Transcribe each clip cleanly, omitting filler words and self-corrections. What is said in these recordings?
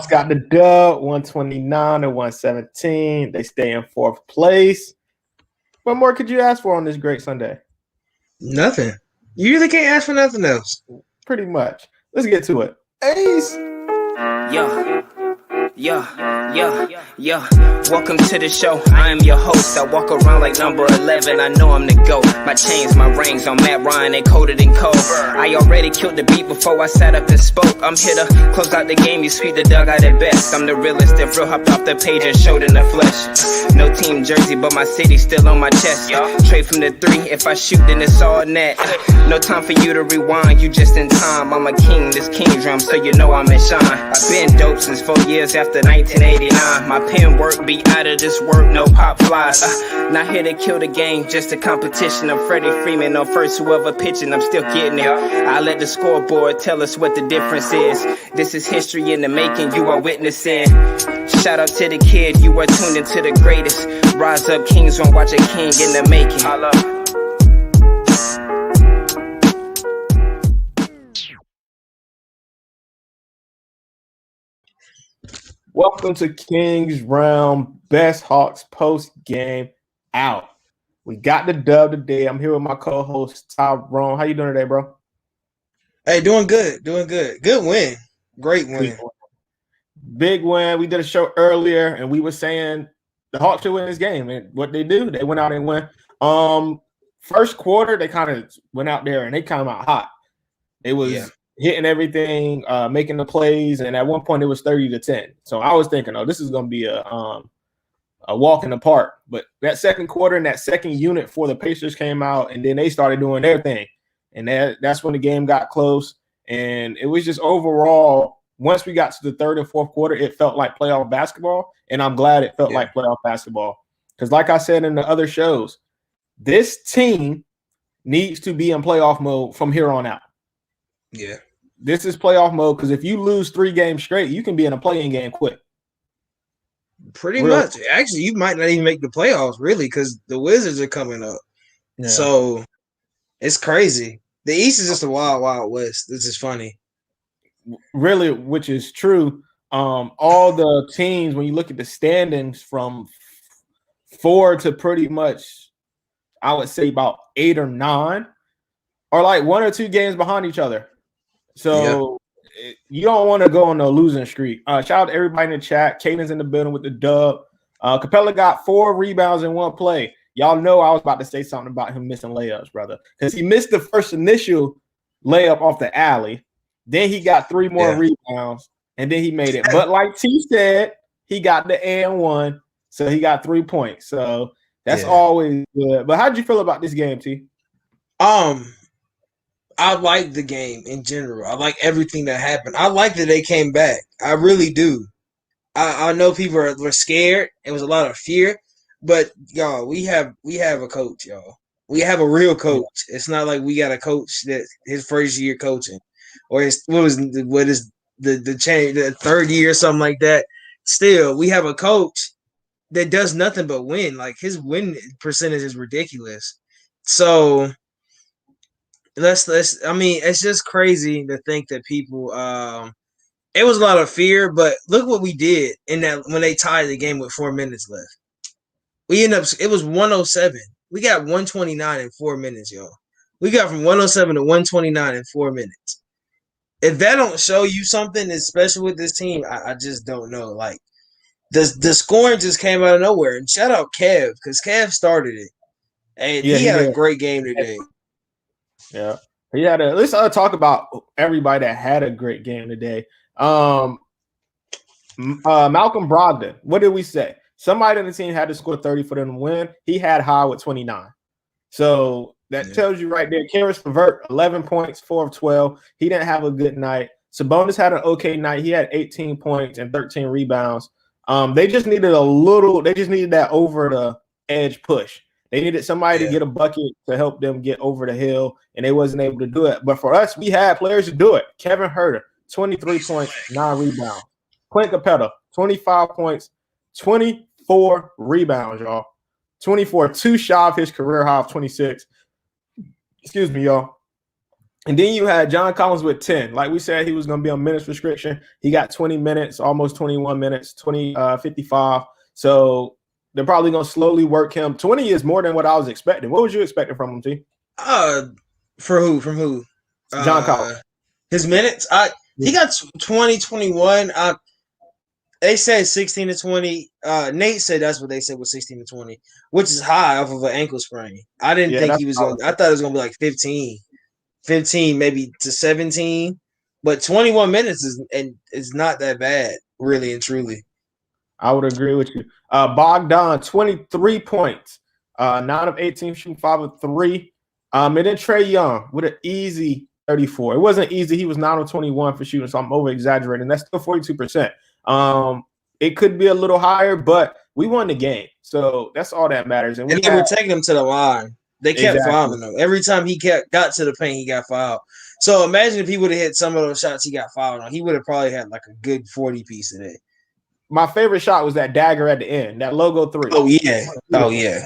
Hawks got the dub, 129 to 117. They stay in fourth place. What more could you ask for on this great Sunday? Nothing. You really can't ask for nothing else. Pretty much. Let's get to it. Ace. Yeah. Welcome to the show. I am your host. I walk around like number 11. I know I'm the GOAT. My chains, my rings on Matt Ryan, they coated in cold. I already killed the beat before I sat up and spoke. I'm here to close out the game. You sweep the dugout at best. I'm the realest. If real hopped off the page and showed in the flesh. No team jersey, but my city still on my chest. Trade from the 3. If I shoot, then it's all net. No time for you to rewind. You just in time. I'm a king. This king drum, so you know I'm in shine. I've been dope since 4 years after 1989. My pen work be out of this work, no pop flies. Not here to kill the game, just a competition. I'm Freddie Freeman on first, whoever pitching, I'm still getting it. I let the scoreboard tell us what the difference is. This is history in the making, you are witnessing. Shout out to the kid, you are tuned into the greatest. Rise up, kings, won't watch a king in the making. I love. Welcome to Kings Round Best Hawks Post Game Out. We got the dub today. I'm here with my co-host Tyrone. How you doing today, bro? Hey, doing good. Good win. Great win. Big win. We did a show earlier, and we were saying the Hawks should win this game. And what they do, they went out and win. First quarter, they kind of went out there and they came out hot. It was hitting everything, making the plays, and at one point it was 30-10. So I was thinking, this is going to be a walk in the park. But that second quarter and that second unit for the Pacers came out, and then they started doing their thing. And that's when the game got close. And it was just overall, once we got to the third and fourth quarter, it felt like playoff basketball. And I'm glad it felt like playoff basketball. Because like I said in the other shows, this team needs to be in playoff mode from here on out. Yeah. This is playoff mode because if you lose 3 games straight, you can be in a playing game quick. Pretty much. Actually, you might not even make the playoffs, really, because the Wizards are coming up. Yeah. So it's crazy. The East is just a wild, wild West. This is funny. Really, which is true. All the teams, when you look at the standings from 4 to pretty much, I would say about 8 or 9, are like 1 or 2 games behind each other. So you don't want to go on a losing streak. Shout out to everybody in the chat. Caden's in the building with the dub. Capella got 4 rebounds in 1 play. Y'all know I was about to say something about him missing layups, brother, because he missed the first initial layup off the alley. Then he got 3 more rebounds, and then he made it. But like T said, he got the and 1, so he got 3 points. So that's always good. But how did you feel about this game, T? I like the game in general. I like everything that happened. I like that they came back. I really do. I know people were scared. It was a lot of fear. But y'all, we have a coach, y'all. We have a real coach. It's not like we got a coach that his first year coaching, or his the change, the third year or something like that. Still, we have a coach that does nothing but win. Like his win percentage is ridiculous. So I mean, it's just crazy to think that people it was a lot of fear, but look what we did in that when they tied the game with 4 minutes left. We ended up it was 107. We got 129 in 4 minutes, y'all. We got from 107 to 129 in 4 minutes. If that don't show you something that's special with this team, I just don't know. Like the scoring just came out of nowhere. And shout out Kev, because Kev started it. And he had a great game today. Yeah. Let's talk about everybody that had a great game today. Malcolm Brogdon, what did we say? Somebody on the team had to score 30 for them to win. He had high with 29. So that tells you right there. Karis LeVert, 11 points, 4 of 12. He didn't have a good night. Sabonis had an okay night. He had 18 points and 13 rebounds. They just needed that over the edge push. They needed somebody to get a bucket to help them get over the hill, and they wasn't able to do it. But for us, we had players to do it. Kevin Huerter, 23 points, 9 rebounds. Clint Capella, 25 points, 24 rebounds, y'all. 24, 2 shy of his career high of 26. Excuse me, y'all. And then you had John Collins with 10. Like we said, he was going to be on minutes restriction. He got 20 minutes, almost 21 minutes, 55. So they're probably going to slowly work him. 20 is more than what I was expecting. What was you expecting from him, T? For who? From who? John Collins. His minutes? He got 20, 21. They said 16 to 20. Nate said that's what they said was 16 to 20, which is high off of an ankle sprain. I didn't think he was going to – I thought it was going to be like 15 maybe to 17. But 21 minutes is not that bad, really and truly. I would agree with you. Bogdan, 23 points, 9 of 18, shooting 5 of 3. And then Trae Young with an easy 34. It wasn't easy. He was 9 of 21 for shooting, so I'm over-exaggerating. That's still 42%. It could be a little higher, but we won the game. So that's all that matters. And they were taking him to the line. They kept fouling him. Every time he got to the paint, he got fouled. So imagine if he would have hit some of those shots he got fouled on. He would have probably had like a good 40 piece today. My favorite shot was that dagger at the end, that logo 3. Oh, yeah. Oh, yeah.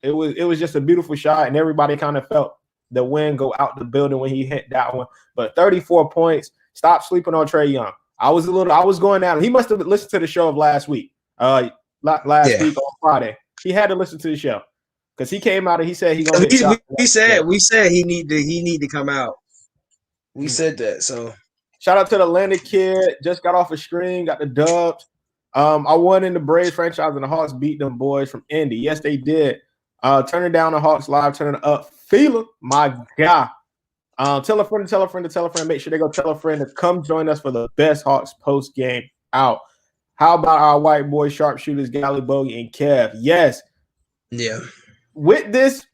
It was just a beautiful shot, and everybody kind of felt the wind go out the building when he hit that one. But 34 points. Stop sleeping on Trae Young. I was going down. He must have listened to the show of last week. Last week on Friday. He had to listen to the show. Because he came out and he said we said he need to come out. We said that. So shout out to the Atlanta kid. Just got off a screen, got the dubs. I won in the Braves franchise and the Hawks beat them boys from Indy. Yes, they did. Turning down the Hawks live, turning up FILA, my guy. Tell a friend to tell a friend to tell a friend. Make sure they go tell a friend to come join us for the best Hawks post game out. How about our white boy sharpshooters, Gally, Bogey, and Kev? Yes. Yeah. With this,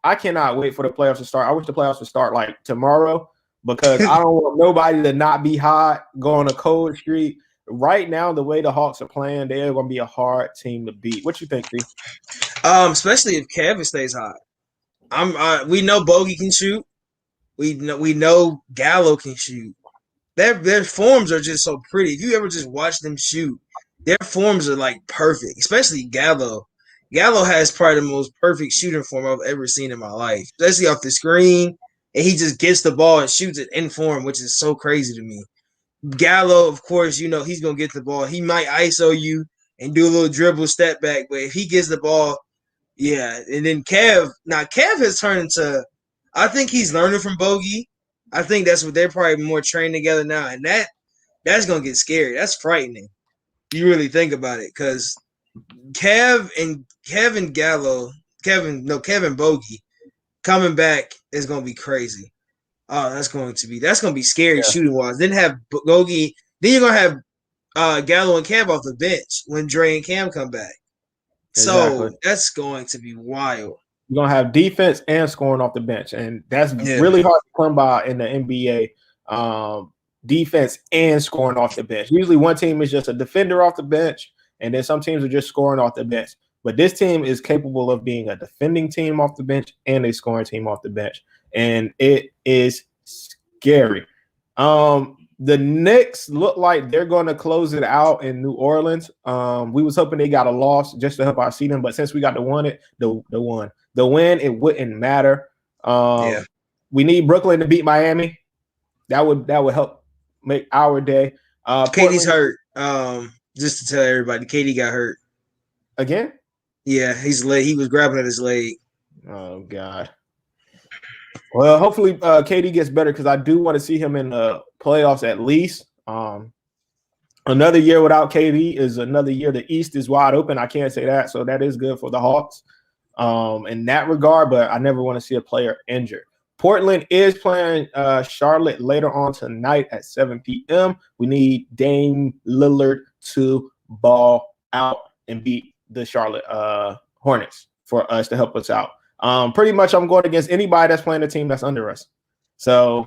I cannot wait for the playoffs to start. I wish the playoffs would start like tomorrow because I don't want nobody to not be hot, go on a cold streak. Right now, the way the Hawks are playing, they are going to be a hard team to beat. What you think, D? Especially if Kevin stays hot. We know Bogey can shoot. We know Gallo can shoot. Their forms are just so pretty. If you ever just watch them shoot, their forms are like perfect. Especially Gallo. Gallo has probably the most perfect shooting form I've ever seen in my life, especially off the screen. And he just gets the ball and shoots it in form, which is so crazy to me. Gallo, of course, he's going to get the ball. He might ISO you and do a little dribble step back, but if he gets the ball, yeah. And then Kev has turned into, I think he's learning from Bogey. I think that's what they're probably more trained together now. And that's going to get scary. That's frightening. You really think about it because Kevin Bogey coming back is going to be crazy. Oh, that's going to be scary shooting wise. Then have Bogey. Then you're going to have Gallo and Kev off the bench when Dre and Cam come back. Exactly. So that's going to be wild. You're going to have defense and scoring off the bench, and that's really hard to come by in the NBA. Defense and scoring off the bench. Usually one team is just a defender off the bench, and then some teams are just scoring off the bench. But this team is capable of being a defending team off the bench and a scoring team off the bench, and it is scary. The Knicks look like they're going to close it out in New Orleans. We was hoping they got a loss just to help our seeding, but since we got the win, it wouldn't matter. We need Brooklyn to beat Miami. That would help make our day. Katie's hurt. Just to tell everybody, Katie got hurt again. Yeah, he was grabbing at his leg. Oh God. Well, hopefully KD gets better because I do want to see him in the playoffs at least. Another year without KD is another year. The East is wide open. I can't say that, so that is good for the Hawks in that regard. But I never want to see a player injured. Portland is playing Charlotte later on tonight at 7 p.m. We need Dame Lillard to ball out and beat the Charlotte Hornets for us to help us out. Pretty much I'm going against anybody that's playing a team that's under us. So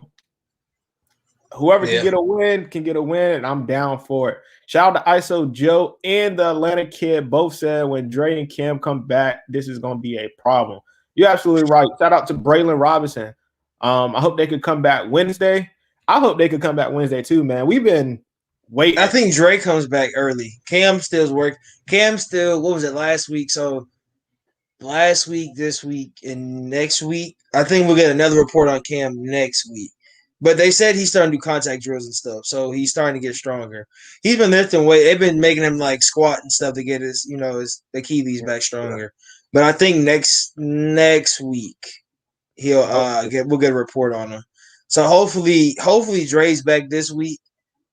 whoever can get a win, and I'm down for it. Shout out to ISO Joe and the Atlanta kid. Both said when Dre and Cam come back, this is going to be a problem. You're absolutely right. Shout out to Braylon Robinson. I hope they could come back Wednesday. I hope they could come back Wednesday too, man. We've been waiting. I think Dre comes back early. Cam still's work. Cam still, what was it, last week? So last week, this week, and next week. I think we'll get another report on Cam next week. But they said he's starting to do contact drills and stuff, so he's starting to get stronger. He's been lifting weight. They've been making him like squat and stuff to get his Achilles back stronger. But I think next week we'll get a report on him. So hopefully Dre's back this week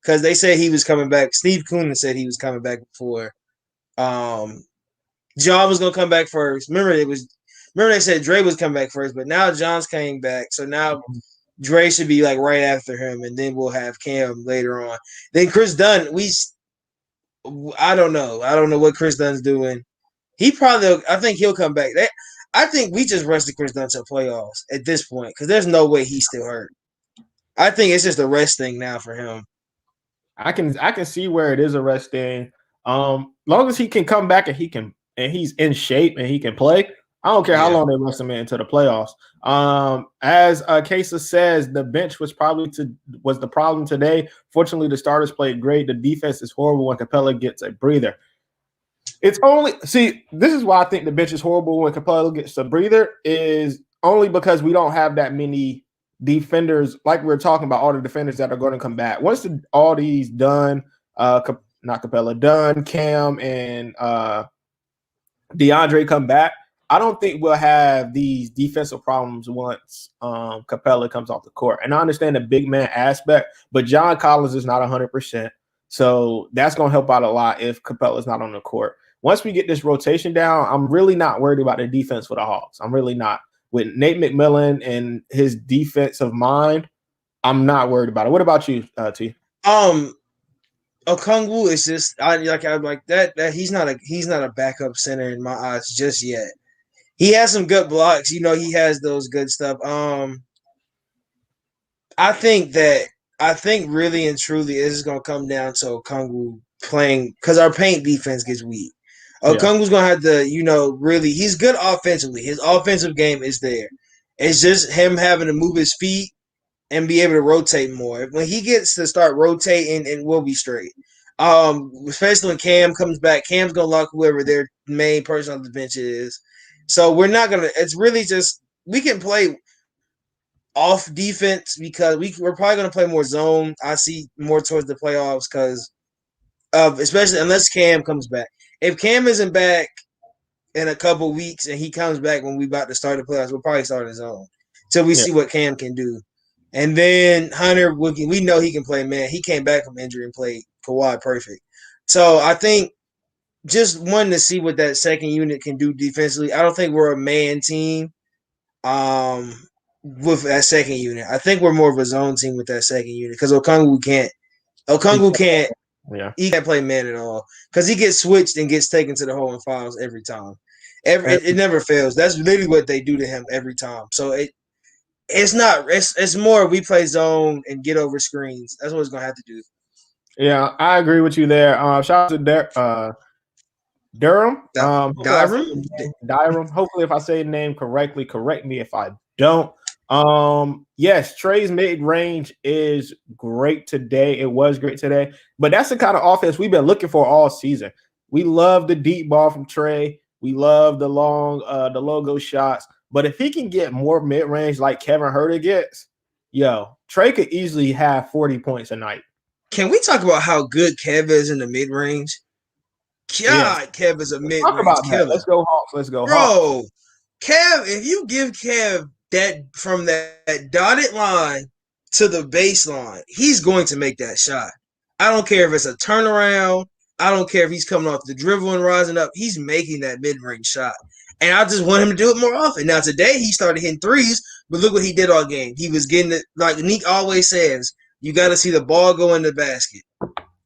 because they said he was coming back. Steve Koonin said he was coming back before. John was gonna come back first. Remember they said Dre was coming back first, but now John's coming back. So now Dre should be like right after him, and then we'll have Cam later on. Then Chris Dunn, I don't know. I don't know what Chris Dunn's doing. I think he'll come back. I think we just rested Chris Dunn to playoffs at this point because there's no way he's still hurt. I think it's just a rest thing now for him. I can see where it is a rest thing. Long as he can come back and he's in shape and he can play. I don't care how long they rest him into the playoffs. As Kesa says, the bench was the problem today. Fortunately, the starters played great. The defense is horrible when Capella gets a breather. This is why I think the bench is horrible when Capella gets a breather is only because we don't have that many defenders, like we were talking about, all the defenders that are going to come back. Once all these done, not Capella, done, Cam and DeAndre come back, I don't think we'll have these defensive problems once Capella comes off the court. And I understand the big man aspect, but John Collins is not 100%. So that's going to help out a lot if Capella's not on the court. Once we get this rotation down, I'm really not worried about the defense for the Hawks. I'm really not. With Nate McMillan and his defensive mind, I'm not worried about it. What about you, T? Okongwu is just I'm like that he's not a backup center in my eyes just yet. He has some good blocks, he has those good stuff. I think really and truly it is gonna come down to Okongwu playing because our paint defense gets weak. Okongwu's gonna have to, really he's good offensively. His offensive game is there. It's just him having to move his feet and be able to rotate more. When he gets to start rotating, and we'll be straight. Especially when Cam comes back, Cam's gonna lock whoever their main person on the bench is. So we're not gonna. It's really just we can play off defense because we're probably gonna play more zone. I see more towards the playoffs because especially unless Cam comes back. If Cam isn't back in a couple weeks and he comes back when we about to start the playoffs, we'll probably start his own till we see what Cam can do. And then Hunter, we know he can play man. He came back from injury and played Kawhi perfect. So I think just wanting to see what that second unit can do defensively. I don't think we're a man team with that second unit. I think we're more of a zone team with that second unit because Okongwu can't. Yeah. He can't play man at all because he gets switched and gets taken to the hole and fouls every time. It never fails. That's literally what they do to him every time. So it's more we play zone and get over screens. That's what it's gonna have to do. Yeah, I agree with you there. Shout out to Durham. Dyram. Hopefully, if I say the name correctly, correct me if I don't. Yes, Trey's mid-range is great today. It was great today. But that's the kind of offense we've been looking for all season. We love the deep ball from Trey. We love the long, the logo shots. But if he can get more mid-range like Kevin Huerter gets, Trey could easily have 40 points a night. Can we talk about how good Kev is in the mid-range? God, Kev is a mid-range killer. Let's go Hawks. Let's go Bro, Hawks. Kev, if you give Kev that from that dotted line to the baseline, he's going to make that shot. I don't care if it's a turnaround. I don't care if he's coming off the dribble and rising up. He's making that mid-range shot. And I just want him to do it more often. Now, today he started hitting threes, but look what he did all game. He was getting it, like Nick always says, you got to see the ball go in the basket.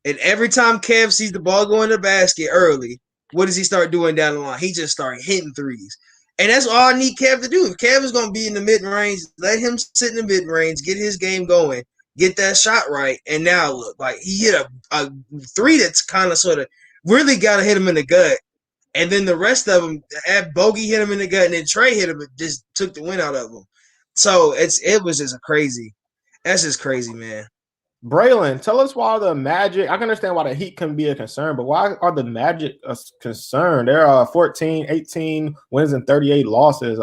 And every time Kev sees the ball go in the basket early, what does he start doing down the line? He just started hitting threes. And that's all I need Kev to do. If Kev is going to be in the mid-range, let him sit in the mid-range, get his game going, get that shot right. And now look, like he hit a three that's kind of sort of really got to hit him in the gut. And then the rest of them, Bogey hit him in the gut, and then Trey hit him and just took the wind out of him. So it was just crazy. That's just crazy, man. Braylon, tell us why the Magic – I can understand why the Heat can be a concern, but why are the Magic a concern? They're 14, 18 wins and 38 losses.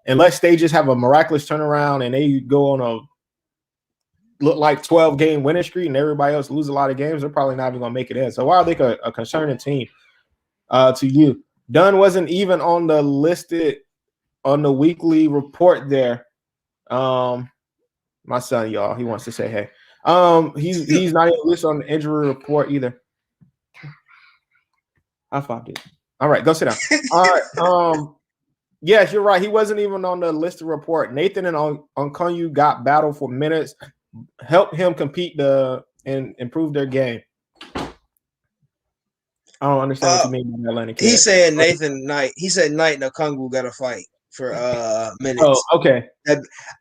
Unless they just have a miraculous turnaround and they go on look like 12-game winning streak and everybody else lose a lot of games, they're probably not even going to make it in. So why are they a concerning team to you? Dunn wasn't even on the weekly report there. My son, y'all, he wants to say hey. He's not even listed on the injury report either. I found it. All right, go sit down. All right. Yes, you're right. He wasn't even on the listed report. Nathan and Onkonyu got battle for minutes, helped him compete and improve their game. I don't understand what you mean by Atlanta. He's saying Nathan Knight. He said Knight and Okongwu got to fight for minutes. Oh, okay.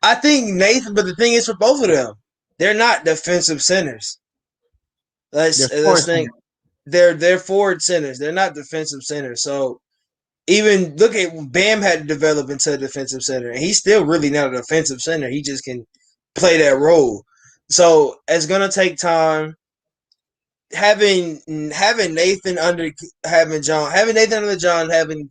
I think Nathan, but the thing is for both of them, they're not defensive centers. Let's think. They're forward centers. They're not defensive centers. So even look at Bam had to develop into a defensive center, and he's still really not a defensive center. He just can play that role. So it's gonna take time. Having Nathan under having John, having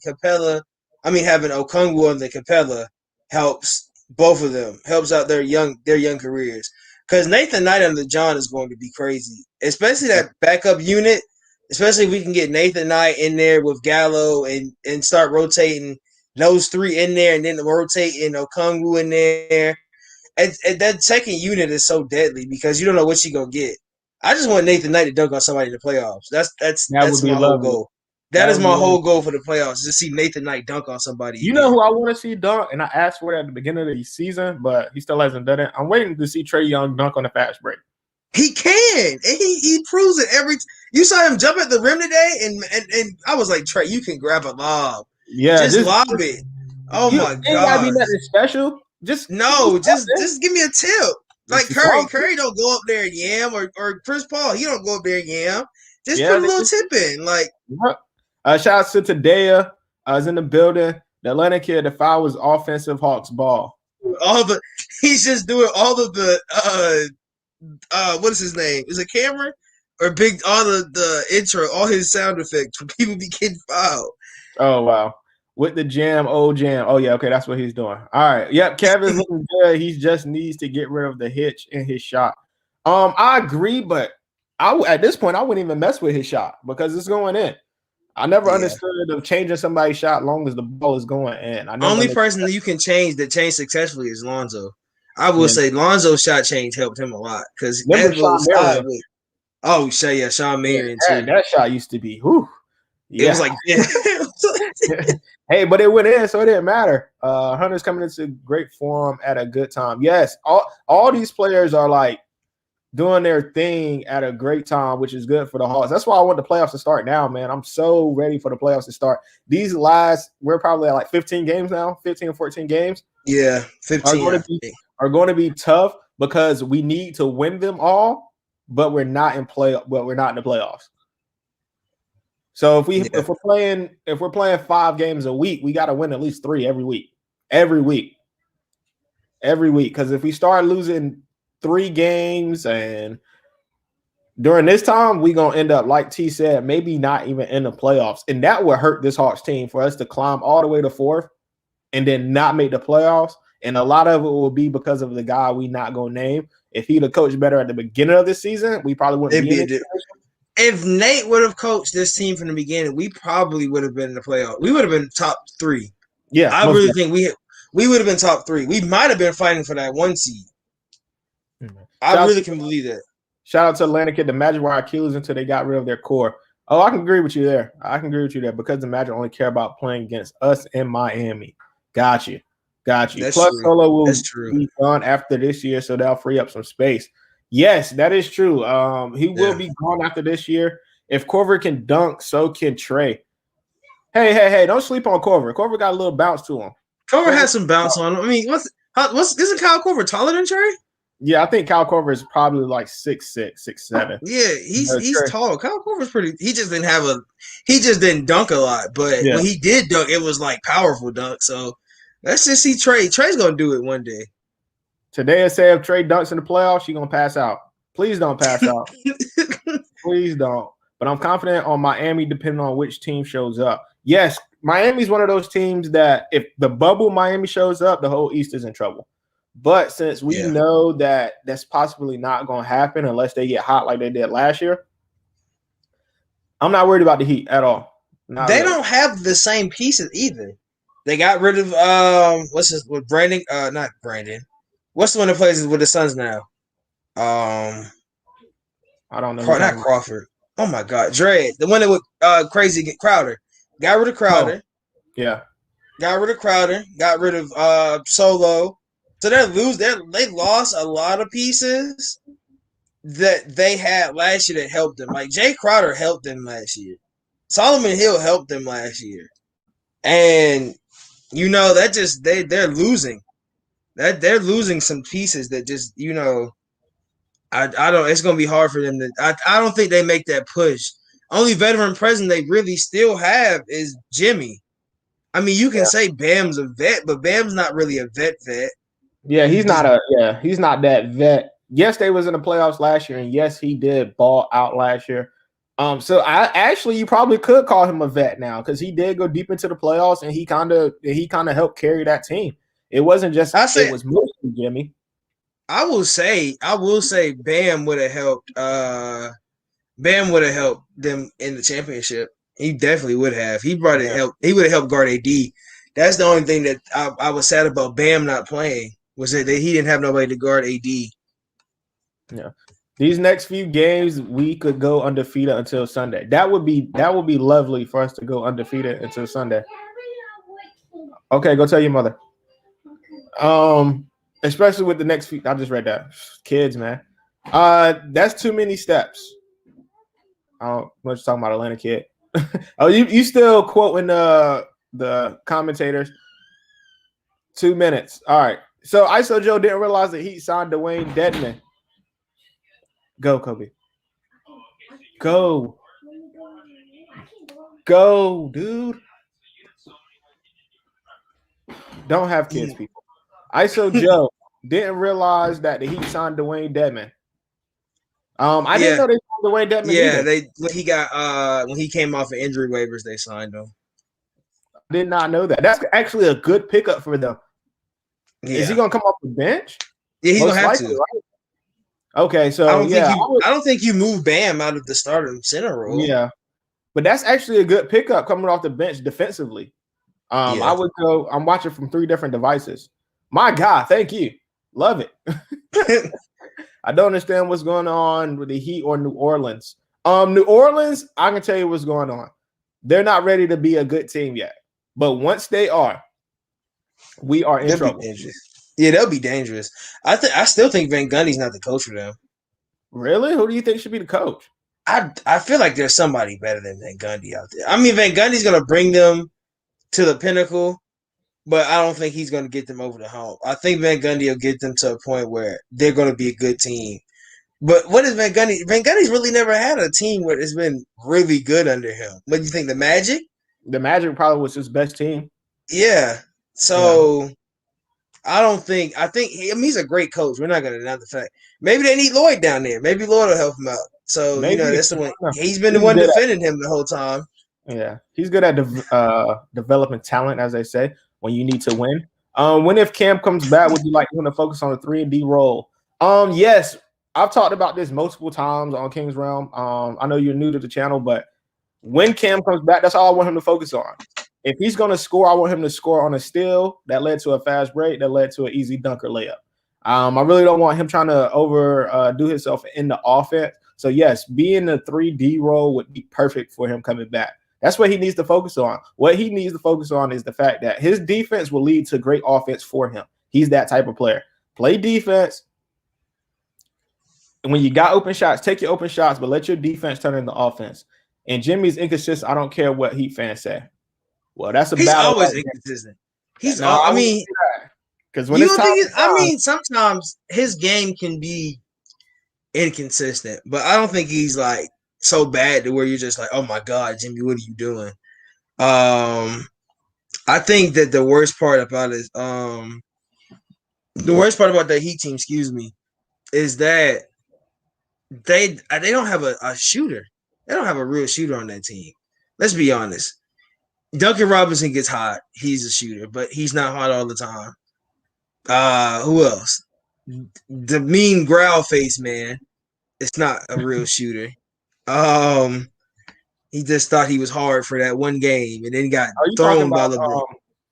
Capella, having Okongwu under Capella helps both of them. Helps out their young careers. Because Nathan Knight under John is going to be crazy, especially that backup unit. Especially if we can get Nathan Knight in there with Gallo and start rotating those three in there, and then rotating Okongwu in there. And that second unit is so deadly because you don't know what you're gonna get. I just want Nathan Knight to dunk on somebody in the playoffs. That's my whole goal. That is my whole goal for the playoffs, just see Nathan Knight dunk on somebody. You know who I want to see dunk, and I asked for it at the beginning of the season, but he still hasn't done it. I'm waiting to see Trae Young dunk on the fast break. He can, and he proves it every. You saw him jump at the rim today, and I was like, Trae, you can grab a lob. Yeah, just lob it. Oh my god! Ain't gotta be nothing special. Just give me a tip. Like Curry don't go up there and yam, or Chris Paul, he don't go up there and yam. Just put a little tip in, like. Shout out to Tadea. I was in the building. The Atlanta kid, the foul was offensive Hawks ball. He's just doing all of the what is his name? Is it Cameron or Big? All the intro, all his sound effects when people be getting fouled. Oh wow! With the jam. Oh yeah, okay, that's what he's doing. All right, yep. Kevin's looking good. He just needs to get rid of the hitch in his shot. I agree, but at this point I wouldn't even mess with his shot because it's going in. I never understood of changing somebody's shot long as the ball is going in. Only person that you can change successfully is Lonzo. I will say Lonzo's shot change helped him a lot because Sean Marion too. That shot used to be It was like hey, but it went in, so it didn't matter. Hunter's coming into great form at a good time. Yes, all these players are like doing their thing at a great time, which is good for the Hawks. That's why I want the playoffs to start now, man. I'm so ready for the playoffs to start. We're probably at like 15 games now, 15 or 14 games. Yeah, 15 are going to be tough because we need to win them all, but we're not in the playoffs. So if we're playing 5 games a week, we got to win at least 3 every week. Because if we start losing 3 games and during this time, we're going to end up, like T said, maybe not even in the playoffs. And that would hurt this Hawks team for us to climb all the way to 4th and then not make the playoffs. And a lot of it will be because of the guy we not going to name. If he'd have coached better at the beginning of this season, we probably wouldn't be in it. If Nate would have coached this team from the beginning, we probably would have been in the playoffs. We would have been top 3. Yeah. I really think we would have been top 3. We might have been fighting for that 1 seed. I really can believe that. Shout out to Atlanta kid. The Magic were Achilles until they got rid of their core. Oh, I can agree with you there. Because the Magic only care about playing against us in Miami. Got you. Plus, true. Solo will be gone after this year, so they'll free up some space. Yes, that is true. He will be gone after this year. If Korver can dunk, so can Trae. Hey! Don't sleep on Korver. Korver got a little bounce to him. Korver has some bounce on him. I mean, isn't Kyle Korver taller than Trae? Yeah, I think Kyle Korver is probably like 6'6", 6'7". Yeah, he's tall. Kyle Korver's pretty. He just didn't dunk a lot, but when he did dunk, it was like powerful dunk. So let's just see Trae. Trae's gonna do it one day. Today, I say if Trae dunks in the playoffs, she's gonna pass out. Please don't pass out. Please don't. But I'm confident on Miami, depending on which team shows up. Yes, Miami's one of those teams that if the bubble Miami shows up, the whole East is in trouble. But since we Yeah. know that that's possibly not going to happen unless they get hot like they did last year, I'm not worried about the Heat at all. Not They really. don't have the same pieces either. They got rid of what's his with Brandon? Not Brandon. What's the one that plays with the Suns now? I don't know. Who you're Not talking Crawford. Oh my God, Dredd, the one that with crazy Crowder. Got rid of Crowder. about. Yeah. Got rid of Crowder. Got rid of Solo. So they lost a lot of pieces that they had last year that helped them. Like Jay Crowder helped them last year. Solomon Hill helped them last year. And that just they're losing. That they're losing some pieces that just I don't. It's gonna be hard for them to. I don't think they make that push. Only veteran presence they really still have is Jimmy. I mean, you can say Bam's a vet, but Bam's not really a vet. Yeah, he's not that vet. Yes, they was in the playoffs last year, and yes, he did ball out last year. So you probably could call him a vet now because he did go deep into the playoffs and he kind of helped carry that team. It wasn't just it was mostly Jimmy. I will say Bam would have helped. Bam would have helped them in the championship. He definitely would have. He would have helped guard AD. That's the only thing that I was sad about Bam not playing was that he didn't have nobody to guard AD. Yeah. These next few games, we could go undefeated until Sunday. That would be lovely for us to go undefeated until Sunday. Okay, go tell your mother. Especially with the next few. I just read that. Kids, man. That's too many steps. I don't much talking about Atlanta kid. Oh, you still quoting the commentators. 2 minutes. All right. So ISO Joe didn't realize that he signed Dwayne Dedman. Go, Kobe. Go, dude. Don't have kids, people. ISO Joe didn't realize that the Heat signed Dwayne Dedman. I didn't know they signed Dwayne Dedman. Yeah, when he came off of injury waivers, they signed him. I did not know that. That's actually a good pickup for them. Yeah. Is he gonna come off the bench? Yeah, he's gonna have to. Right? Okay, so I don't think you move Bam out of the starting center role. Yeah, but that's actually a good pickup coming off the bench defensively. I would go. I'm watching from 3 different devices. My God, thank you. Love it. I don't understand what's going on with the Heat or New Orleans. New Orleans, I can tell you what's going on. They're not ready to be a good team yet, but once they are, we are in trouble. Yeah, they'll be dangerous. I still think Van Gundy's not the coach for them. Really? Who do you think should be the coach? I feel like there's somebody better than Van Gundy out there. I mean, Van Gundy's going to bring them to the pinnacle, but I don't think he's going to get them over the hump. I think Van Gundy will get them to a point where they're going to be a good team. But what is Van Gundy? Van Gundy's really never had a team where it's been really good under him. What do you think, the Magic? The Magic probably was his best team. Yeah. So... Yeah. I think he's a great coach. We're not going to deny the fact. Maybe they need Lloyd down there. Maybe Lloyd will help him out. So, that's the one. He's been the one defending him the whole time. Yeah. He's good at developing talent, as they say, when you need to win. When if Cam comes back, would you like him to focus on the 3-and-D role? Yes. I've talked about this multiple times on King's Realm. I know you're new to the channel, but when Cam comes back, that's all I want him to focus on. If he's going to score, I want him to score on a steal that led to a fast break, that led to an easy dunker layup. I really don't want him trying to overdo himself in the offense. So, yes, being the 3D role would be perfect for him coming back. That's what he needs to focus on. What he needs to focus on is the fact that his defense will lead to great offense for him. He's that type of player. Play defense. And when you got open shots, take your open shots, but let your defense turn into offense. And Jimmy's inconsistent. I don't care what Heat fans say. Well, that's a he's battle. Always inconsistent. I mean, because when it's time, sometimes his game can be inconsistent, but I don't think he's like so bad to where you're just like, oh my God, Jimmy, what are you doing? I think that the worst part about the Heat team, is that they don't have a shooter. They don't have a real shooter on that team. Let's be honest. Duncan Robinson gets hot. He's a shooter, but he's not hot all the time. Who else? The mean growl face man. It's not a real shooter. He just thought he was hard for that one game, and then got Are you talking thrown by about LeBron.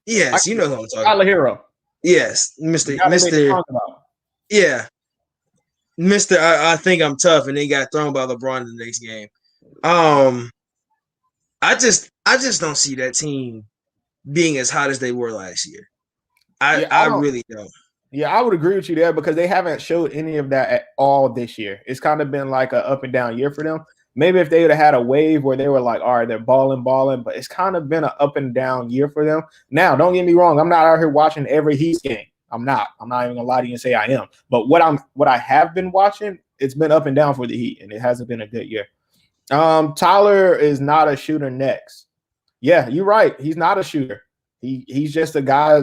Yes, you know who I'm talking Tyler about. Hero? Yes, The Mister guy they made the Mister. song about. Yeah, Mister. I think I'm tough, and then got thrown by LeBron in the next game. I just don't see that team being as hot as they were last year. I really don't. Yeah, I would agree with you there because they haven't showed any of that at all this year. It's kind of been like an up and down year for them. Maybe if they would have had a wave where they were like, all right, they're balling, but it's kind of been an up and down year for them. Now, don't get me wrong, I'm not out here watching every Heat game. I'm not even gonna lie to you and say I am. But what I have been watching, it's been up and down for the Heat, and it hasn't been a good year. Tyler is not a shooter next. Yeah, you're right. He's not a shooter. He's just a guy.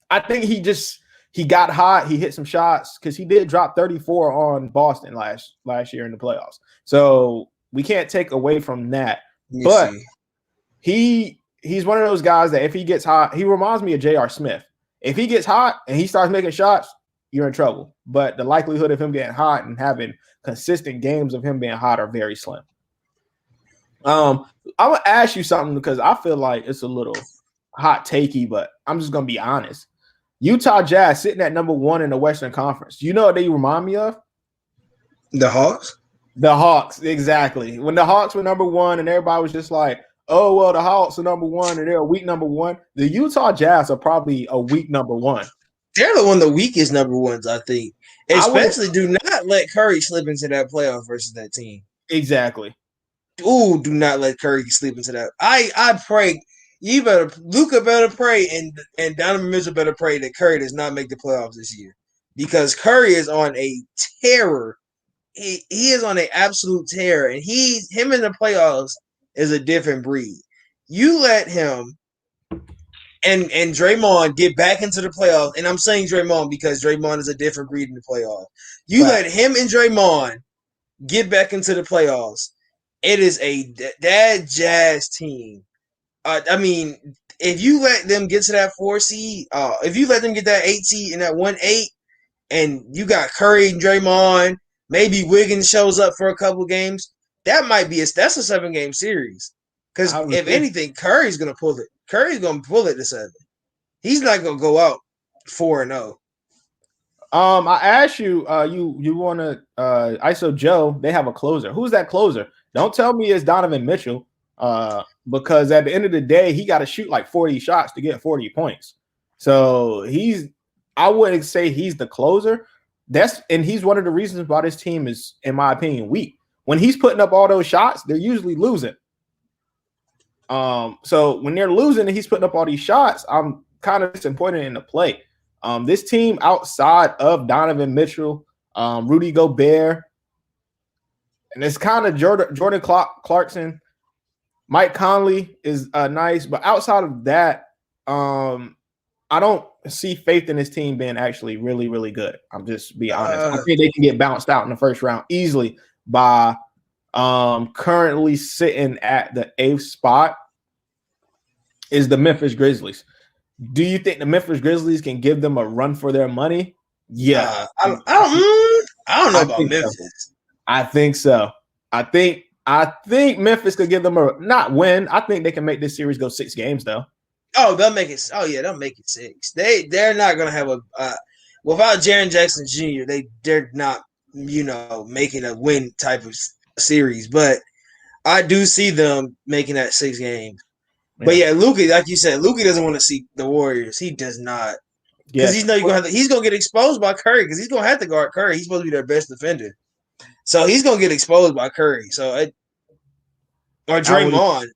I think he got hot. He hit some shots because he did drop 34 on Boston last year in the playoffs. So we can't take away from that. But he's one of those guys that if he gets hot, he reminds me of J.R. Smith. If he gets hot and he starts making shots, you're in trouble. But the likelihood of him getting hot and having consistent games of him being hot are very slim. I'm gonna ask you something because I feel like it's a little hot takey, but I'm just gonna be honest. Utah Jazz sitting at number 1 in the Western Conference. You know what they remind me of? The Hawks? The Hawks, exactly. When the Hawks were number 1 and everybody was just like, oh, well, the Hawks are number 1 and they're a weak number 1. The Utah Jazz are probably a weak number 1. They're the weakest number ones, I think. Especially do not let Curry slip into that playoff versus that team. Exactly. Ooh, do not let Curry slip into that. I pray Luka better pray and Donovan Mitchell better pray that Curry does not make the playoffs this year. Because Curry is on a terror. He is on an absolute terror. And him in the playoffs is a different breed. You let him and Draymond get back into the playoffs. And I'm saying Draymond because Draymond is a different breed in the playoffs. You let him and Draymond get back into the playoffs. It is that Jazz team. I mean, if you let them get to that 4 seed, if you let them get that 8 seed and that 1-8, and you got Curry and Draymond, maybe Wiggins shows up for a couple games, that's a 7-game series. Because if anything, Curry's gonna pull it. Curry's gonna pull it to 7. He's not gonna go out 4-0. I asked you, you want to ISO Joe? They have a closer. Who's that closer? Don't tell me it's Donovan Mitchell. Because at the end of the day, he got to shoot like 40 shots to get 40 points. So I wouldn't say he's the closer. And he's one of the reasons why this team is, in my opinion, weak. When he's putting up all those shots, they're usually losing. So when they're losing and he's putting up all these shots, I'm kind of disappointed in the play. This team outside of Donovan Mitchell, Rudy Gobert, and it's kind of Jordan Clarkson. Mike Conley is nice, but outside of that, I don't see faith in this team being actually really, really good. I'm just being honest. I think they can get bounced out in the first round easily by currently sitting at the 8th spot is the Memphis Grizzlies. Do you think the Memphis Grizzlies can give them a run for their money? Yeah. I don't know about Memphis. So. I think so. I think Memphis could give them a not win. I think they can make this series go 6 games though. Oh, they'll make it. Oh yeah, they'll make it 6. They're not gonna have a without Jaren Jackson Jr. They're not making a win type of series. But I do see them making that 6 games. Yeah. But yeah, Luka, like you said, Luka doesn't want to see the Warriors. He does not because he's gonna get exposed by Curry because he's gonna have to guard Curry. He's supposed to be their best defender. So he's gonna get exposed by Curry. Or Draymond.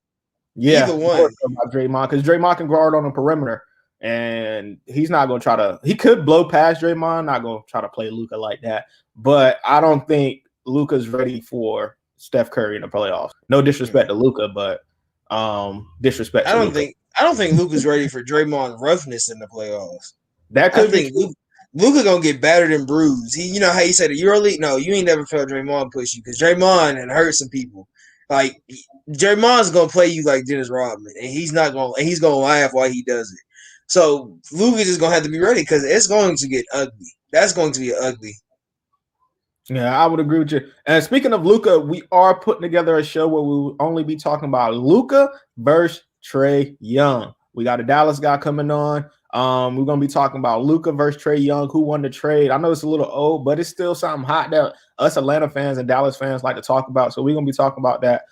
Yeah, either one. About Draymond because Draymond can guard on the perimeter, and he's not gonna try to. He could blow past Draymond. Not gonna try to play Luka like that. But I don't think Luka's ready for Steph Curry in the playoffs. No disrespect to Luka, but disrespect. I don't think Luka's ready for Draymond roughness in the playoffs. That could be. Luka gonna get battered and bruised. You know how you said the EuroLeague? No, you ain't never felt Draymond push you because Draymond had hurt some people. Like Draymond's gonna play you like Dennis Rodman, and he's gonna laugh while he does it. So Luka just gonna have to be ready because it's going to get ugly. That's going to be ugly. Yeah, I would agree with you. And speaking of Luka, we are putting together a show where we will only be talking about Luka versus Trae Young. We got a Dallas guy coming on. We're gonna be talking about Luka versus Trae Young, who won the trade. I know it's a little old, but it's still something hot that us Atlanta fans and Dallas fans like to talk about. So we're gonna be talking about that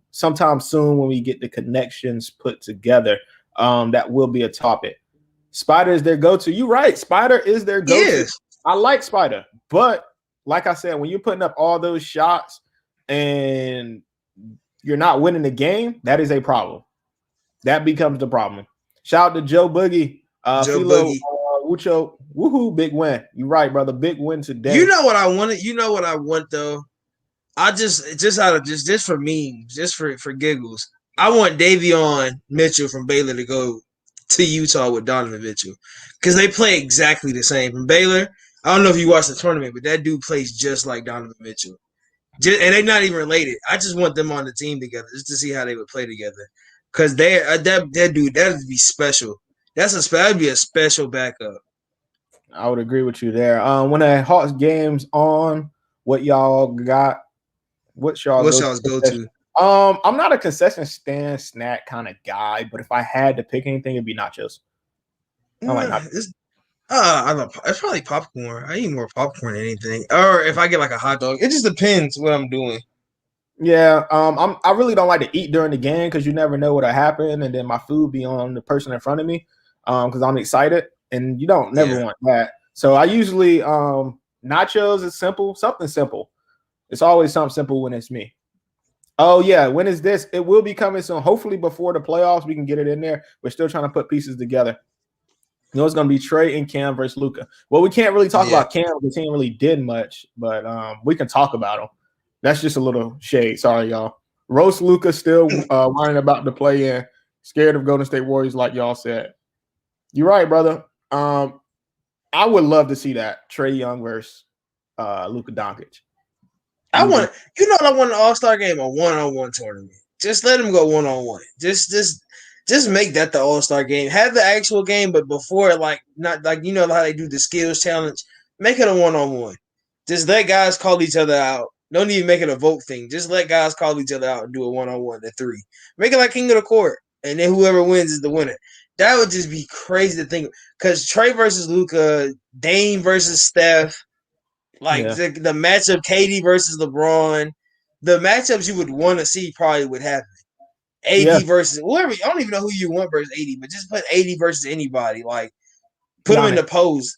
sometime soon when we get the connections put together. That will be a topic. Spider is their go-to. You're right. Spider is their go-to. Yes. I like Spider, but like I said, when you're putting up all those shots and you're not winning the game, that is a problem. That becomes the problem. Shout out to Joe Boogie. FILA, Wucho, woohoo, big win. You're right, brother. Big win today. You know what I wanted? You know what I want though? I just for memes, just for giggles. I want Davion Mitchell from Baylor to go to Utah with Donovan Mitchell because they play exactly the same. From Baylor, I don't know if you watched the tournament, but that dude plays just like Donovan Mitchell. And they're not even related. I just want them on the team together just to see how they would play together. Because that dude, that would be special. That'd be a special backup. I would agree with you there. When the Hawks game's on, what y'all got? What's y'all's go to? I'm not a concession stand snack kind of guy, but if I had to pick anything, it'd be nachos. I like nachos. It's probably popcorn. I eat more popcorn than anything. Or if I get like a hot dog, it just depends what I'm doing. Yeah, I really don't like to eat during the game because you never know what'll happen, and then my food be on the person in front of me because I'm excited, and you don't never want that. So I usually nachos is simple, something simple. It's always something simple when it's me. Oh yeah, when is this? It will be coming soon. Hopefully before the playoffs, we can get it in there. We're still trying to put pieces together. You know, it's going to be Trae and Cam versus Luka. Well, we can't really talk about Cam. The team really did much, but we can talk about him. That's just a little shade. Sorry, y'all. Roast Luka still worrying about the play-in. Scared of Golden State Warriors, like y'all said. You're right, brother. I would love to see that. Trae Young versus Luka Doncic. I want what I want an All-Star game, a one-on-one tournament. Just let them go one-on-one. Just make that the All-Star game. Have the actual game, but before, not like how they do the skills challenge. Make it a one-on-one. Just let guys call each other out. Don't even make it a vote thing. Just let guys call each other out and do a one-on-one at 3. Make it like King of the Court, and then whoever wins is the winner. That would just be crazy to think. Because Trae versus Luka, Dame versus Steph, the matchup, KD versus LeBron, the matchups you would want to see probably would happen. AD versus whoever. I don't even know who you want versus AD, but just put AD versus anybody. Put them in the pose.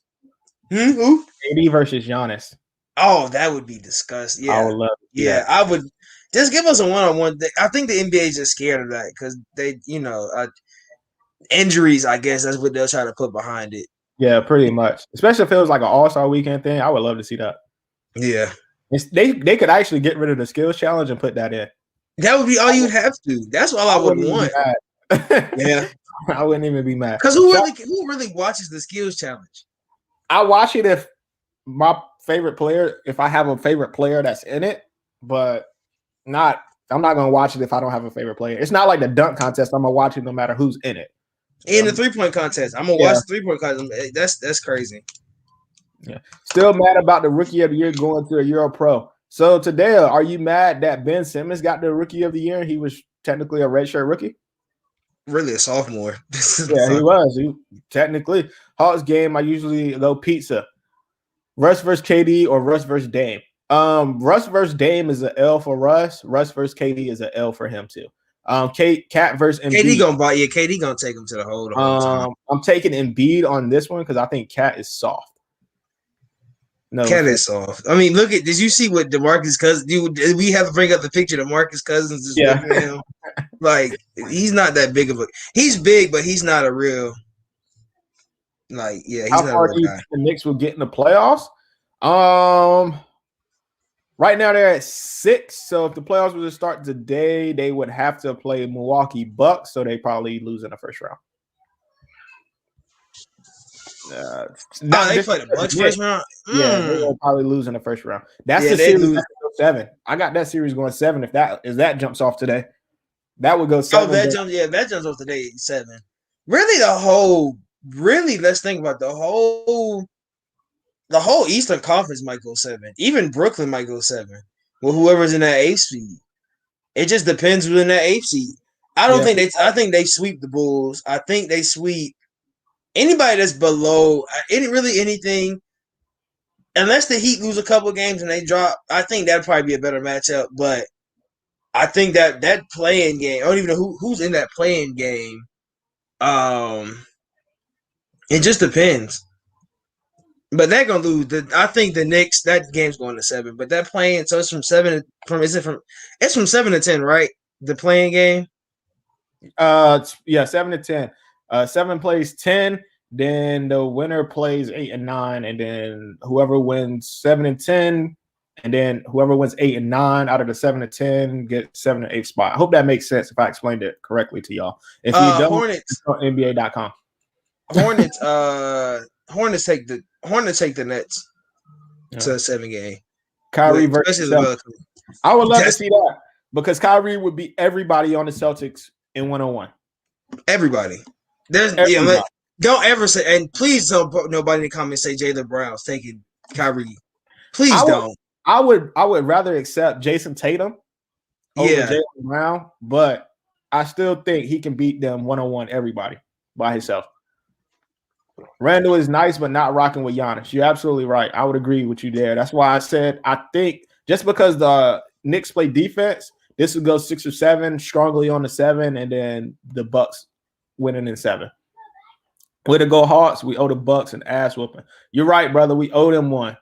Who? AD versus Giannis. Oh, that would be disgusting. Yeah, I would love it. Yeah, I would. Just give us a one-on-one thing. I think the NBA is just scared of that because they, injuries. I guess that's what they'll try to put behind it. Yeah, pretty much. Especially if it was like an All-Star weekend thing. I would love to see that. Yeah, they could actually get rid of the skills challenge and put that in. That would be all you'd have to. That's all I would want. Yeah, I wouldn't even be mad. Because who really watches the skills challenge? I watch it if my favorite player, if I have a favorite player that's in it, but I'm not gonna watch it if I don't have a favorite player. It's not like the dunk contest. I'm gonna watch it no matter who's in it. In the 3-point contest, I'm gonna watch the 3-point contest. That's crazy. Yeah, still mad about the Rookie of the Year going to a Euro Pro. So today, are you mad that Ben Simmons got the Rookie of the Year and he was technically a redshirt rookie? Really a sophomore. Yeah, he was. Technically, Hawks game, I usually go pizza. Russ versus KD or Russ versus Dame. Russ versus Dame is an L for Russ. Russ versus KD is an L for him too. Cat versus Embiid. KD gonna take him to the whole time. I'm taking Embiid on this one because I think Cat is soft. No, Cat is soft. I mean, did you see what DeMarcus Cousins? Did we have to bring up the picture of DeMarcus Cousins is looking at him? He's not that big of a. He's big, but he's not a real. He's how not far a real guy. The Knicks will get in the playoffs? Right now they're at 6. So if the playoffs were to start today, they would have to play Milwaukee Bucks. So they probably lose in the first round. They play the Bucks first round. Yeah, they will probably lose in the first round. That's the series. Lose. 7. I got that series going 7. If that jumps off today, that would go 7. That jumps off today 7. let's think about the whole Eastern Conference might go 7. Even Brooklyn might go 7. Well, whoever's in that 8th seed. It just depends who's in that 8th seed. I think they sweep the Bulls. I think they sweep anybody that's below anything. Unless the Heat lose a couple of games and they drop, I think that'd probably be a better matchup. But I think that playing game, I don't even know who's in that playing game. It just depends. But they're gonna lose. I think the Knicks, that game's going to 7. But that playing, so it's from 7 it's from 7 to 10, right? The playing game. 7 to 10. 7 plays 10. Then the winner plays 8 and 9, and then whoever wins 7 and 10, and then whoever wins 8 and 9 out of the 7 to 10 gets 7 and 8 spot. I hope that makes sense if I explained it correctly to y'all. If you don't, Hornets, it's on NBA.com. Hornets take the Nets to a 7 game. Kyrie versus Celtics. I would love to see that because Kyrie would beat everybody on the Celtics in 1-on-1. Everybody. Don't ever say, and please don't put nobody in the comments say Jaylen Brown's taking Kyrie. Please don't. I would rather accept Jason Tatum over Jaylen Brown, but I still think he can beat them 1-on-1 everybody by himself. Randall is nice, but not rocking with Giannis. You're absolutely right. I would agree with you there. That's why I said I think just because the Knicks play defense, this would go 6 or 7 strongly on the 7, and then the Bucks winning in 7. Way to go, Hawks. We owe the Bucks an ass whooping. You're right, brother. We owe them one.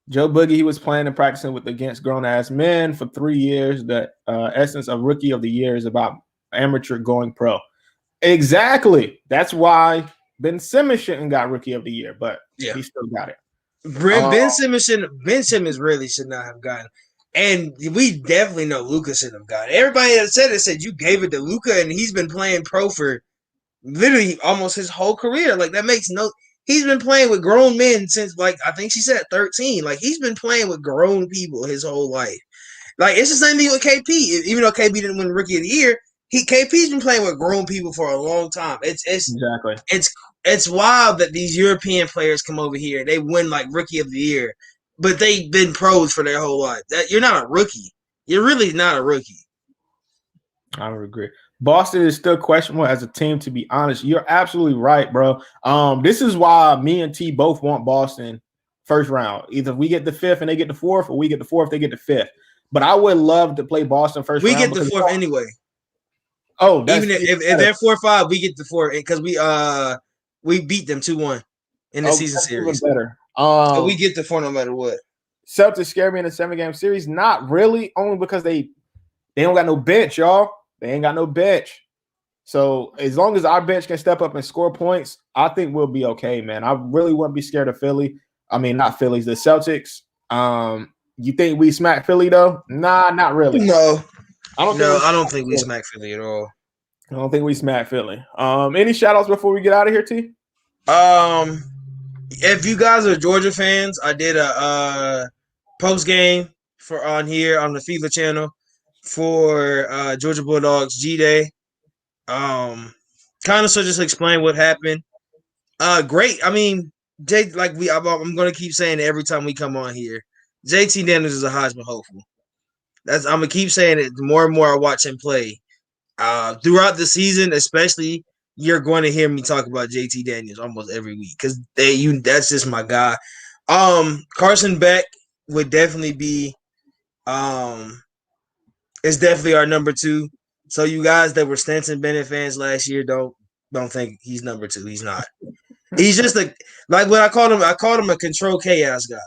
Joe Boogie, he was playing and practicing against grown-ass men for 3 years. The essence of Rookie of the Year is about amateur going pro. Exactly. That's why Ben Simmons shouldn't got Rookie of the Year, but he still got it. Ben Simmons really should not have gotten. And we definitely know Luka shouldn't have gotten it. Everybody that said you gave it to Luka, and he's been playing pro for literally almost his whole career. Like, that makes no – he's been playing with grown men since, like, I think she said 13. Like, he's been playing with grown people his whole life. Like, it's the same thing with KP. Even though KP didn't win Rookie of the Year, KP's been playing with grown people for a long time. It's wild that these European players come over here and they win, like, Rookie of the Year, but they've been pros for their whole life. You're not a rookie. You're really not a rookie. I would agree. Boston is still questionable as a team, to be honest. You're absolutely right, bro. This is why me and T both want Boston first round. Either we get the 5th and they get the 4th, or we get the 4th, they get the 5th. But I would love to play Boston first round. We get the 4th anyway. Oh, even if they're 4-5, we get the 4th because we beat them 2-1 in the season series. Better. So we get the 4 no matter what. Celtics scare me in a 7-game series. Not really, only because they don't got no bench, y'all. They ain't got no bench. So as long as our bench can step up and score points, I think we'll be okay, man. I really wouldn't be scared of Philly. I mean, not Phillies, the Celtics. You think we smack Philly, though? Nah, not really. No. I don't think we smack Philly at all. I don't think we smack Philly. Any shout-outs before we get out of here, T? If you guys are Georgia fans, I did a post-game on here on the FILA channel for Georgia Bulldogs G-Day. Kind of just explain what happened. Great. I mean, I'm going to keep saying it every time we come on here. JT Daniels is a Heisman hopeful. I'm going to keep saying it the more and more I watch him play. Throughout the season, especially, you're going to hear me talk about JT Daniels almost every week because that's just my guy. Carson Beck would definitely be is definitely our number 2. So you guys that were Stetson Bennett fans last year, don't think he's number 2. He's not. He's just like what I called him. I called him a control chaos guy.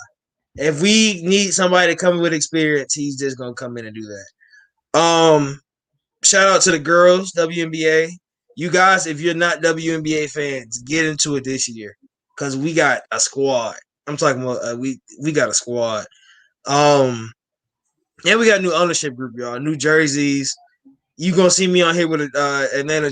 If we need somebody to come in with experience, he's just gonna come in and do that. Shout out to the girls, WNBA. You guys, if you're not WNBA fans, get into it this year because we got a squad. I'm talking about we got a squad. And we got a new ownership group, y'all. New jerseys. You gonna see me on here with a Atlanta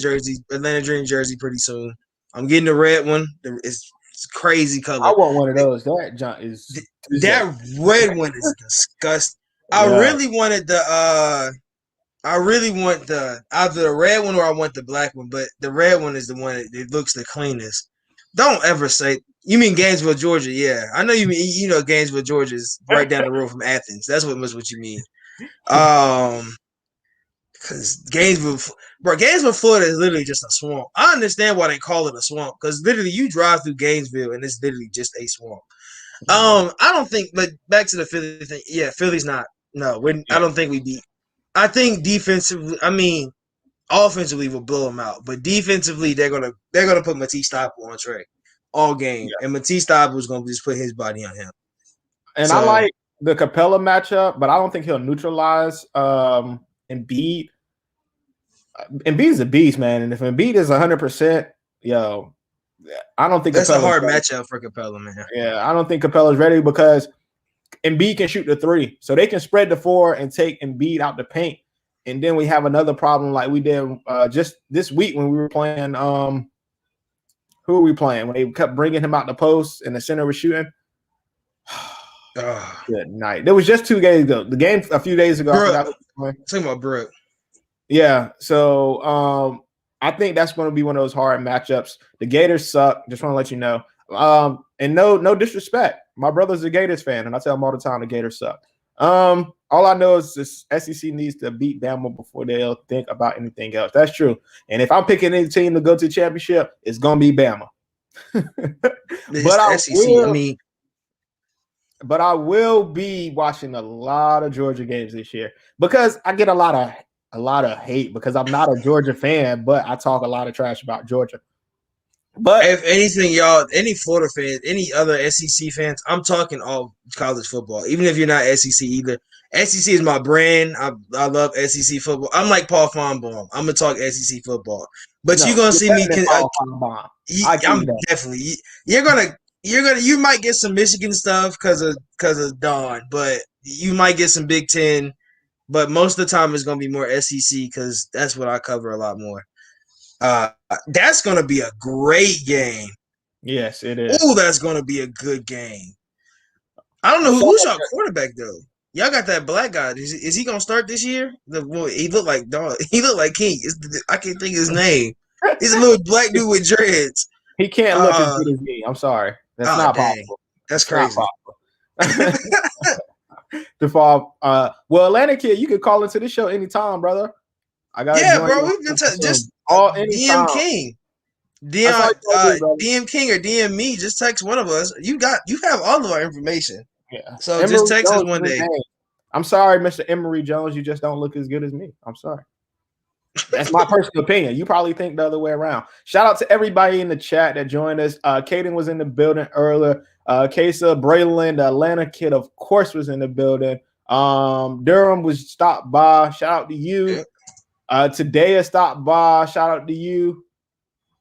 Dream jersey pretty soon. I'm getting the red one. It's crazy color. I want one of those. That red one is disgusting. I really wanted the I really want either the red one or I want the black one, but the red one is the one that looks the cleanest. Don't ever say you mean Gainesville, Georgia. Yeah, I know you mean Gainesville, Georgia is right down the road from Athens. That's what you mean. Because Gainesville, Florida is literally just a swamp. I understand why they call it a swamp because literally you drive through Gainesville and it's literally just a swamp. I don't think, but back to the Philly thing. Yeah, Philly's not. No, I don't think we beat. I think defensively, offensively we'll blow them out, but defensively they're gonna put Matisse Thybulle on Trey all game, and Matisse Thybulle is gonna just put his body on him. And I like the Capella matchup, but I don't think he'll neutralize Embiid. Embiid's a beast, man, and if Embiid is 100%, I don't think that's a hard matchup for Capella, man. Yeah, I don't think Capella's ready because Embiid can shoot the 3, so they can spread the 4 and take Embiid out the paint. And then we have another problem like we did just this week when we were playing. Who were we playing? When they kept bringing him out the post and the center was shooting. Good night. There was just 2 games ago. The game a few days ago. Talking about Brooke. Yeah. So I think that's going to be one of those hard matchups. The Gators suck. Just want to let you know. And no disrespect. My brother's a Gators fan, and I tell him all the time the Gators suck. All I know is this SEC needs to beat Bama before they'll think about anything else. That's true. And if I'm picking any team to go to the championship, it's gonna be Bama. But I will be watching a lot of Georgia games this year because I get a lot of hate because I'm not a Georgia fan, but I talk a lot of trash about Georgia. But if anything, y'all, any Florida fans, any other SEC fans, I'm talking all college football. Even if you're not SEC either, SEC is my brand. I love SEC football. I'm like Paul Fonbaum. I'm gonna talk SEC football, but you're gonna see me. I'm definitely. You might get some Michigan stuff because of Dawn, but you might get some Big Ten. But most of the time, it's gonna be more SEC because that's what I cover a lot more. That's gonna be a great game. Yes, it is. Oh, that's gonna be a good game. I don't know who's your quarterback though. Y'all got that black guy. Is he gonna start this year? He looked like dog. He looked like King. I can't think of his name. He's a little black dude with dreads. He can't look as good as me. I'm sorry. That's not possible. That's crazy. Well, Atlantic Kid, you could call into this show anytime, brother. I got bro. We've been just DM King, DM King or DM me. Just text one of us. You have all of our information. Yeah. So Emory just text us one day. I'm sorry, Mr. Emory Jones. You just don't look as good as me. I'm sorry. That's my personal opinion. You probably think the other way around. Shout out to everybody in the chat that joined us. Kaden was in the building earlier. Kesa, Braylon, the Atlanta Kid, of course, was in the building. Durham was stopped by. Shout out to you. Today has stopped by. Shout out to you.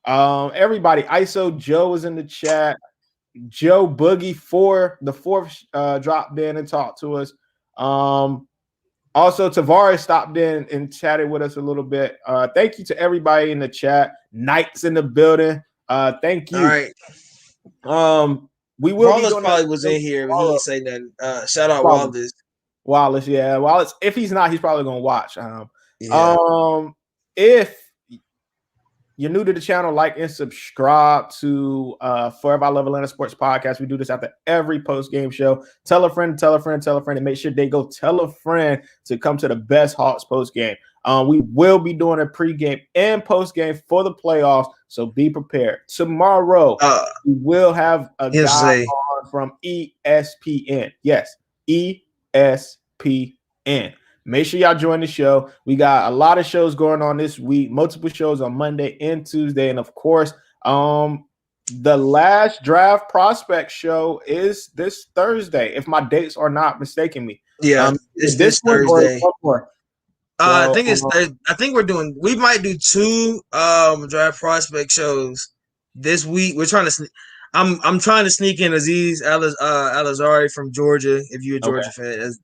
Everybody. ISO Joe was in the chat. Joe Boogie the fourth dropped in and talked to us. Also, Tavares stopped in and chatted with us a little bit. Thank you to everybody in the chat. Knights in the building. Thank you. All right. We will. Wallace probably was in here, but he didn't say nothing. Shout out Wallace. Wallace, yeah. Wallace. If he's not, he's probably gonna watch. If you're new to the channel, like and subscribe to Forever I Love Atlanta Sports Podcast. We do this after every post-game show. Tell a friend, and make sure they go tell a friend to come to the best Hawks post-game. We will be doing a pregame and post-game for the playoffs, so be prepared. Tomorrow, we will have a guy on from ESPN. Yes, ESPN. Make sure y'all join the show. We got a lot of shows going on this week, multiple shows on Monday and Tuesday. And of course, the last draft prospect show is this Thursday, if my dates are not mistaking me. Yeah, it's this Thursday. I think it's I think we might do 2 draft prospect shows this week. We're trying to I'm trying to sneak in Aziz Al-Azari from Georgia, if you're a Georgia fan.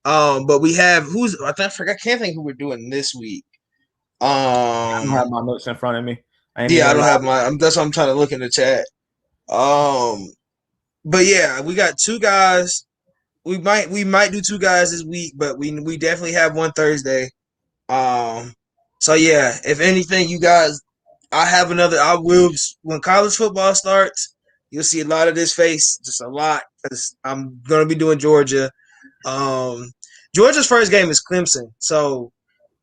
But we have I can't think who we're doing this week. I don't have my notes in front of me. I don't have that's what I'm trying to look in the chat. But yeah, we got 2 guys. We might do 2 guys this week, but we definitely have one Thursday. So yeah, if anything, you guys, I will, when college football starts, you'll see a lot of this face, just a lot, because I'm going to be doing Georgia. Georgia's first game is Clemson. So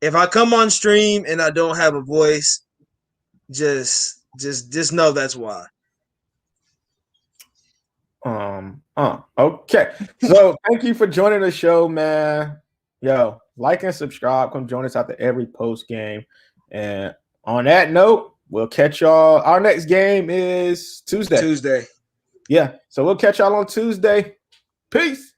if I come on stream and I don't have a voice, just know that's why. Okay. So thank you for joining the show, man. Yo, like and subscribe. Come join us after every post game. And on that note, we'll catch y'all. Our next game is Tuesday. Tuesday. Yeah. So we'll catch y'all on Tuesday. Peace.